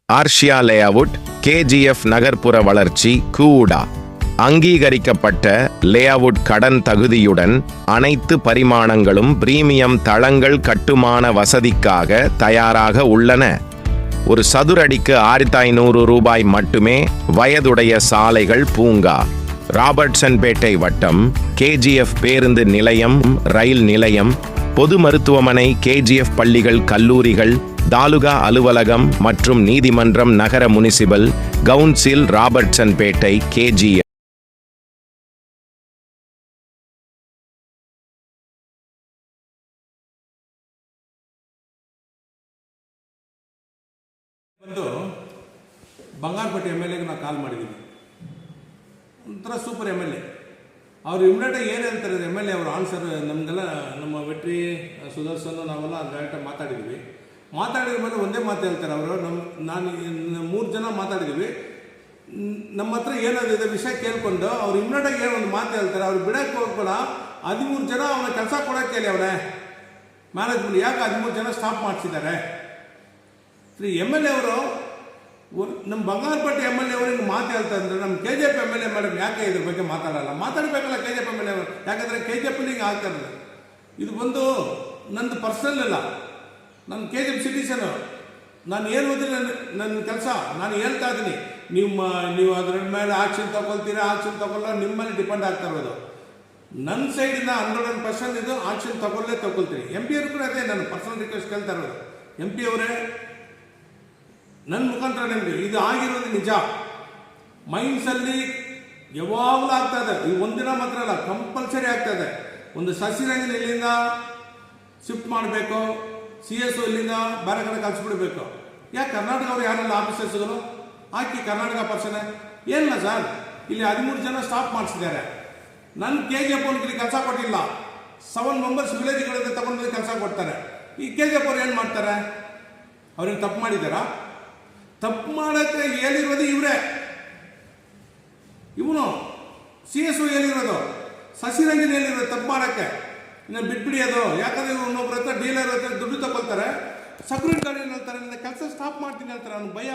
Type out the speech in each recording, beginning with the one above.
ஆர்ஷியா layout KGF நகர்ப்புற வளர்ச்சி கூடா அங்கீகரிக்கப்பட்ட லேஅவுட் கடன் தகுதியுடன் அனைத்து பரிமாணங்களும் பிரீமியம் தளங்கள் கட்டுமான வசதிக்காக தயாராக உள்ளன. ஒரு சதுரடிக்கு 1500 ரூபாய் மட்டுமே. வயதுடைய சாலைகள் பூங்கா ராபர்ட்சன்பேட்டை வட்டம், கேஜிஎஃப் பேருந்து நிலையம், ரயில் நிலையம், பொது மருத்துவமனை, கேஜிஎஃப் பள்ளிகள், கல்லூரிகள், தாலுகா அலுவலகம் மற்றும் நீதிமன்றம், நகர முனிசிபல் கவுன்சில், ராபர்ட்சன்பேட்டை, கேஜிஎஃப். ಬಂದು ಬಂಗಾರಪೇಟೆ MLAಗೆ ನಾವು ಕಾಲ್ ಮಾಡಿದ್ದೀವಿ. ಒಂಥರ ಸೂಪರ್ MLA. ಅವರು ಇಮ್ಮಿಡಿಯೇಟಾಗಿ ಏನು ಹೇಳ್ತಾರೆ MLA ಅವರು ಆನ್ಸರ್ ನಮಗೆಲ್ಲ ನಮ್ಮ ವೆಟ್ರಿ ಸುದರ್ಶನ್ ನಾವೆಲ್ಲ ಡೈರೆಕ್ಟಾಗಿ ಮಾತಾಡಿದ್ವಿ. ಮಾತಾಡಿದ ಮೇಲೆ ಒಂದೇ ಮಾತು ಹೇಳ್ತಾರೆ ಅವರು. ನಾನು 3 ಜನ ಮಾತಾಡಿದ್ವಿ. ನಮ್ಮ ಹತ್ರ ಏನಾದಿದೆ ವಿಷಯ ಕೇಳ್ಕೊಂಡು ಅವ್ರು ಇಮ್ಮಿಡಿಯೇಟಾಗಿ ಏನೋ ಒಂದು ಮಾತು ಹೇಳ್ತಾರೆ. ಅವ್ರು ಬಿಡಕ್ಕೆ ಹೋಗ್ಬೇಡ, 13 ಜನ ಅವನ ಕೆಲಸ ಕೊಡೋಕ್ಕೆ ಹೇಳಿ ಅವರೇ ಮ್ಯಾನೇಜ್ಮೆಂಟ್. ಯಾಕೆ 13 ಜನ ಸ್ಟಾಪ್ ಮಾಡಿಸಿದ್ದಾರೆ? MLA ಅವರು ನಮ್ಮ ಬಂಗಾರಪೇಟೆ MLA ಅವರು ಹಿಂಗೆ ಮಾತು ಹೇಳ್ತಾ ಇದ್ರೆ ನಮ್ಮ KGF MLA ಮೇಡಮ್ ಯಾಕೆ ಇದ್ರ ಬಗ್ಗೆ ಮಾತಾಡಲ್ಲ? ಮಾತಾಡಬೇಕಲ್ಲ KGF MLA ಅವರು. ಯಾಕಂದರೆ KGF ಹಿಂಗೆ ಆಗ್ತಾ ಇರೋದು. ಇದು ಬಂದು ನಂದು ಪರ್ಸನಲ್ ಇಲ್ಲ, ನನ್ನ KGF ಸಿಟಿಸನು. ನಾನು ಏನು ಓದಿಲ್ಲ, ನನ್ನ ಕೆಲಸ ನಾನು ಹೇಳ್ತಾ ಇದ್ದೀನಿ. ನೀವು ಅದ್ರ ಮೇಲೆ ಆಕ್ಷನ್ ತಗೊಳ್ತೀರಾ, ಆಕ್ಷನ್ ತಗೊಳ್ಳ ನಿಮ್ಮ ಮೇಲೆ ಡಿಪೆಂಡ್ ಆಗ್ತಾ ಇರೋದು. ನನ್ನ ಸೈಡಿಂದ 100% ಇದು ಆಕ್ಷನ್ ತಗೊಳ್ತೀನಿ. MP ಅವರು ಕೂಡ ಅದೇ ನಾನು ಪರ್ಸನಲ್ ರಿಕ್ವೆಸ್ಟ್ ಕೇಳ್ತಾ ಇರೋದು. MP ಅವರೇ, ನನ್ನ ಮುಖಾಂತರ ನಿಮಗೆ ಇದು ಆಗಿರೋದು ನಿಜ. ಮೈನ್ಸಲ್ಲಿ ಯಾವಾಗಲೂ ಆಗ್ತಾ ಇದೆ. ಇದು ಒಂದಿನ ಮಾತ್ರ ಅಲ್ಲ, ಕಂಪಲ್ಸರಿ ಆಗ್ತಾ ಇದೆ. ಒಂದು ಸಸಿರಂಗನ ಇಲ್ಲಿಂದ ಶಿಫ್ಟ್ ಮಾಡಬೇಕು, CSO ಇಲ್ಲಿಂದ ಬೇರೆ ಕಡೆ ಕಳಿಸ್ಬಿಡ್ಬೇಕು. ಯಾಕೆ ಕರ್ನಾಟಕ ಅವರು ಯಾರೆಲ್ಲ ಆಫೀಸರ್ಸ್ಗಳು ಹಾಕಿ ಕರ್ನಾಟಕ ಪರ್ಸನ್ ಏನಿಲ್ಲ ಸರ್. ಇಲ್ಲಿ 13 ಜನ ಸ್ಟಾಪ್ ಮಾಡಿಸಿದ್ದಾರೆ. ನನ್ನ KGF ಅವ್ರಿಗೆ ಕೆಲಸ ಕೊಟ್ಟಿಲ್ಲ. 7 ಮೆಂಬರ್ಸ್ ವಿಲೇಜ್ಗಳಿಂದ ತಗೊಂಡು ಕೆಲಸ ಕೊಡ್ತಾರೆ. ಈ KGF ಅವ್ರು ಏನು ಮಾಡ್ತಾರೆ? ಅವ್ರೇನು ತಪ್ಪು ಮಾಡಿದಾರಾ? ತಪ್ಪು ಮಾಡೋಕ್ಕೆ ಹೇಳಿರೋದು ಇವರೇ. ಇವನು CSO ಹೇಳಿರೋದು, ಸಸಿರಂಜನ್ ಹೇಳಿರೋದು ತಪ್ಪು ಮಾಡೋಕ್ಕೆ. ಇನ್ನು ಬಿಟ್ಬಿಡಿ ಅದು. ಯಾಕಂದ್ರೆ ಇವರು ಇನ್ನೊಬ್ರ ಹತ್ರ ಡೀಲರ್ ಹತ್ರ ದುಡ್ಡು ತಗೊಳ್ತಾರೆ, ಸಕ್ರೆಟ್ ಗಾಡಿ ಹೇಳ್ತಾರೆ, ನನ್ನ ಕೆಲಸ ಸ್ಟಾಪ್ ಮಾಡ್ತೀನಿ ಹೇಳ್ತಾರೆ. ಅವ್ನು ಭಯ,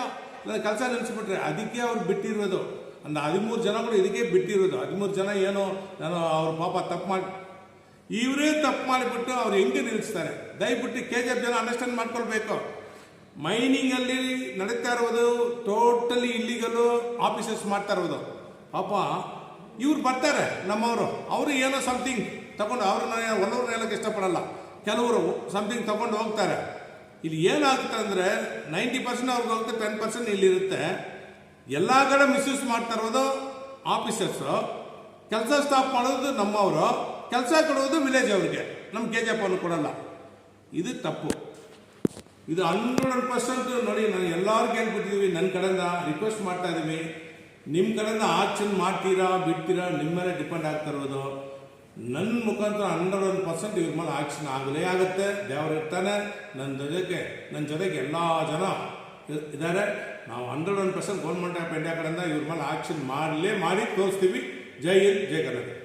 ನನ್ನ ಕೆಲಸ ನಿಲ್ಲಿಸ್ಬಿಟ್ರೆ. ಅದಕ್ಕೆ ಅವ್ರು ಬಿಟ್ಟಿರೋದು. ಒಂದು 13 ಜನಗಳು ಇದಕ್ಕೆ ಬಿಟ್ಟಿರೋದು. 13 ಜನ ಏನೋ ನಾನು ಅವ್ರ ಪಾಪ ತಪ್ಪು ಮಾಡಿ, ಇವರೇ ತಪ್ಪು ಮಾಡಿಬಿಟ್ಟು ಅವ್ರು ಹೆಂಗೆ ನಿಲ್ಲಿಸ್ತಾರೆ? ದಯವಿಟ್ಟು KGF ಜನ ಅಂಡರ್ಸ್ಟ್ಯಾಂಡ್ ಮಾಡ್ಕೊಳ್ಬೇಕು. ಮೈನಿಂಗಲ್ಲಿ ನಡೀತಾ ಇರೋದು ಟೋಟಲಿ ಇಲ್ಲಿಗಲು ಆಫೀಸರ್ಸ್ ಮಾಡ್ತಾ ಇರೋದು. ಪಾಪ ಇವ್ರು ಬರ್ತಾರೆ ನಮ್ಮವರು, ಅವರು ಏನೋ ಸಮಥಿಂಗ್ ತಗೊಂಡು ಅವ್ರನ್ನ ಒಲ್ಲವ್ರನ್ನ ಹೇಳೋಕ್ಕೆ ಇಷ್ಟಪಡಲ್ಲ. ಕೆಲವರು ಸಮಥಿಂಗ್ ತಗೊಂಡು ಹೋಗ್ತಾರೆ. ಇಲ್ಲಿ ಏನಾಗುತ್ತೆ ಅಂದರೆ 90% ಅವ್ರಿಗೆ ಹೋಗುತ್ತೆ, 10% ಇಲ್ಲಿರುತ್ತೆ. ಎಲ್ಲ ಕಡೆ ಮಿಸ್ಯೂಸ್ ಮಾಡ್ತಾ ಇರೋದು ಆಫೀಸರ್ಸು. ಕೆಲಸ ಸ್ಟಾಪ್ ಮಾಡೋದು ನಮ್ಮವರು, ಕೆಲಸ ಕೊಡೋದು ವಿಲೇಜ್ ಅವ್ರಿಗೆ. ನಮ್ಮ KGF ಅವ್ರು ಕೊಡಲ್ಲ. ಇದು ತಪ್ಪು. ಇದು 100% ನೋಡಿ. ನಾನು ಎಲ್ಲರಿಗೂ ಹೇಳ್ಬಿಟ್ಟಿದ್ದೀವಿ. ನನ್ನ ಕಡೆಯಿಂದ ರಿಕ್ವೆಸ್ಟ್ ಮಾಡ್ತಾ ಇದ್ದೀವಿ. ನಿಮ್ಮ ಕಡೆಯಿಂದ ಆಕ್ಷನ್ ಮಾಡ್ತೀರಾ ಬಿಡ್ತೀರಾ ನಿಮ್ಮ ಮೇಲೆ ಡಿಪೆಂಡ್ ಆಗ್ತಾ ಇರೋದು. ನನ್ನ ಮುಖಾಂತರ 100% ಇವ್ರ ಮೇಲೆ ಆಕ್ಷನ್ ಆಗಲೇ ಆಗುತ್ತೆ. ದೇವರು ಇರ್ತಾನೆ ನನ್ನ ಜೊತೆಗೆ ಎಲ್ಲ ಜನ ಇದ್ದಾರೆ. ನಾವು 100% ಗೌರ್ಮೆಂಟ್ ಆಫ್ ಇಂಡಿಯಾ ಕಡೆಯಿಂದ ಇವ್ರ ಮೇಲೆ ಆಕ್ಷನ್ ಮಾಡಿ ತೋರಿಸ್ತೀವಿ. ಜೈ ಹಿಂದ್, ಜೈ ಕರ್ನಾಟಕ.